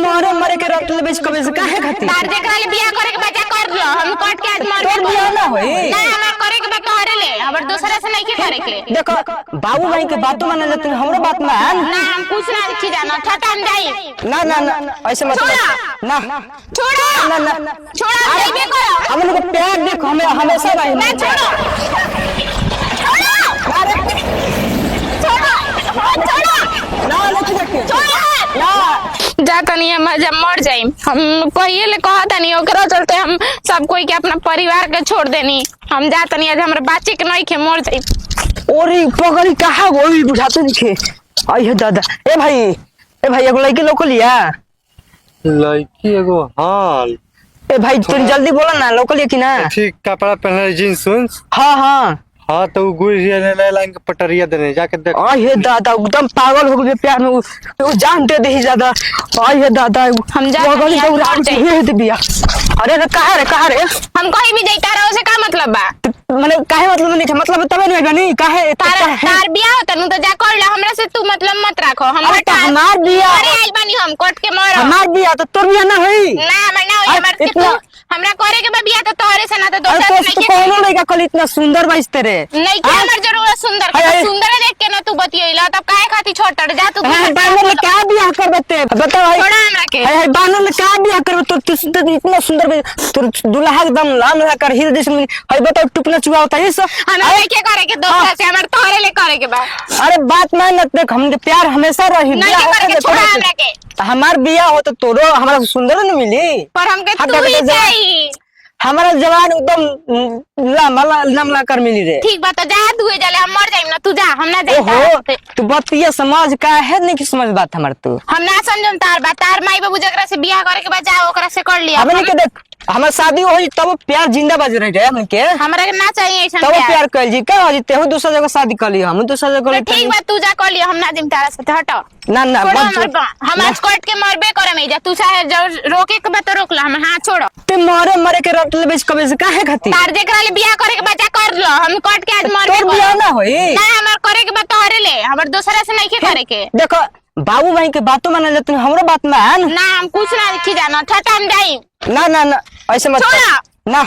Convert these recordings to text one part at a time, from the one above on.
मारे मारे के रट लेबे कबे से काहे खाती तार जेकरा ले बियाह करे के बचा कर लो हम कट के आज मर तोर बियाह ना होई ना हमार करे के बा तोहरे ले हमर दूसरा से नहीं के करे के देखो बाबू भाई के बातों माने ले तू हमरो बात मान ना हम कुछ ना लिखी जाना छटा हम जाई ना ना ना ऐसे मत ना छोड़ो ना ना छोड़ो देबे करो हम लोग प्यार देखो हमें हमेशा रही ना छोड़ो अरे छोड़ो ना लेके देख ना जा तनी हम जब मर जाई हम कहिए ले कहा तनी ओकरा चलते हम सब कोई के अपना परिवार के छोड़ देनी हम जा तनी आज हमरे बच्चे के नहीं के मर जाई ओरी पगड़ी कहां गोई बुझाते दिखे आई है दादा ए भाई एगो लड़की लोको लिया लड़की एगो हाँ ए भाई तू जल्दी बोला ना लोको लिया कि ना ठीक कपड़ा पहना जींस उन्स हाँ हाँ तो गुड़िया ने लाइन के पटरिया देने जाके देख ये दादा एकदम पागल हो गए प्यार में वो जान दे दे ज्यादा ये दादा हम जा पगड़ी तो उड़ा के दे दिया अरे कहां रे हम कहीं भी जाइता रहो से का मतलब बा माने काहे मतलब नहीं मतलब तबे नहीं बनी काहे तार बियाह होता नु तो जा कर ले हमरा से तू मतलब मत रखो अरे तो हमार बियाह अरे आइल बानी हम कोट के मर हमार बियाह तो तोर बियाह ना होई ना हमर ना होई हमर के तू हमरा करे के बा बियाह तो तोहरे से ना तो अरे दोसर तो से नहीं कोनो लड़का कल इतना सुंदर बाइस तेरे नहीं के हमर जरूरत सुंदर देख के ना तू बतियैला तब काहे खाती छोटड़ जा तू बानर ले का बियाह करबते बता भाई छोड़ा हमरा के है बानर ले का बियाह करबे तो इतना सुंदर तो दुल्हा एकदम लाल हो कर हीरो जैसे है बताओ टुकना चुआ होता है सब हमरा के करे के दोसर से हमर तोहरे ले करे के बा अरे बात मान न देख हम प्यार हमेशा रही नहीं करे के छोड़ा हमरा के हमार बियाह हो तो तोरो हमरा सुंदर न मिली पर हमके तू ही चाहिए हमारा जवान एकदम लमला कर मिली रे ठीक बात जा दुए जाले हम मर जाइम ना तू जा हम ना जाइता ओहो तू बतिया समझ का है नहीं कि समझ बात हमार तू हम ना समझम तार बात तार माई बाबू जकरा से बियाह करे के बाद जा ओकरा से कर लिया हमने के देख हमार शादी होई तब प्यार जिंदा बाज रही रे हमके हमरा के ना चाहिए ऐसा तब प्यार कर जी का जी तेहू दूसरा जगह शादी कर लियो हम दूसरा जगह ठीक बात तू जा कर लिया हम ना जिम तारा से हटो ना ना हम आज कोर्ट के मरबे करे में जा तू चाहे रोके के बात रोक ला हम हाथ छोड़ो ते मारे मारे के रट लेबे कबे से काहे खाती तार जेकरा ले बियाह करे के बचा कर लो हम कोर्ट के आज मरबे तोर बियाह ना होई ना हमर करे के बात तोहरे ले हमर दूसरा से नहीं के करे के देखो बाबू भाई के बातों माने ले तू हमरो बात मान ना हम कुछ ना लिखी जाना छटा हम जाई ना ना ना ऐसे मत ना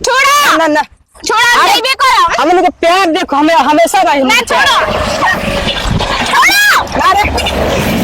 छोड़ो ना ना छोड़ो देबे करो हम लोग प्यार देखो हमें हमेशा रही ना छोड़ो अरे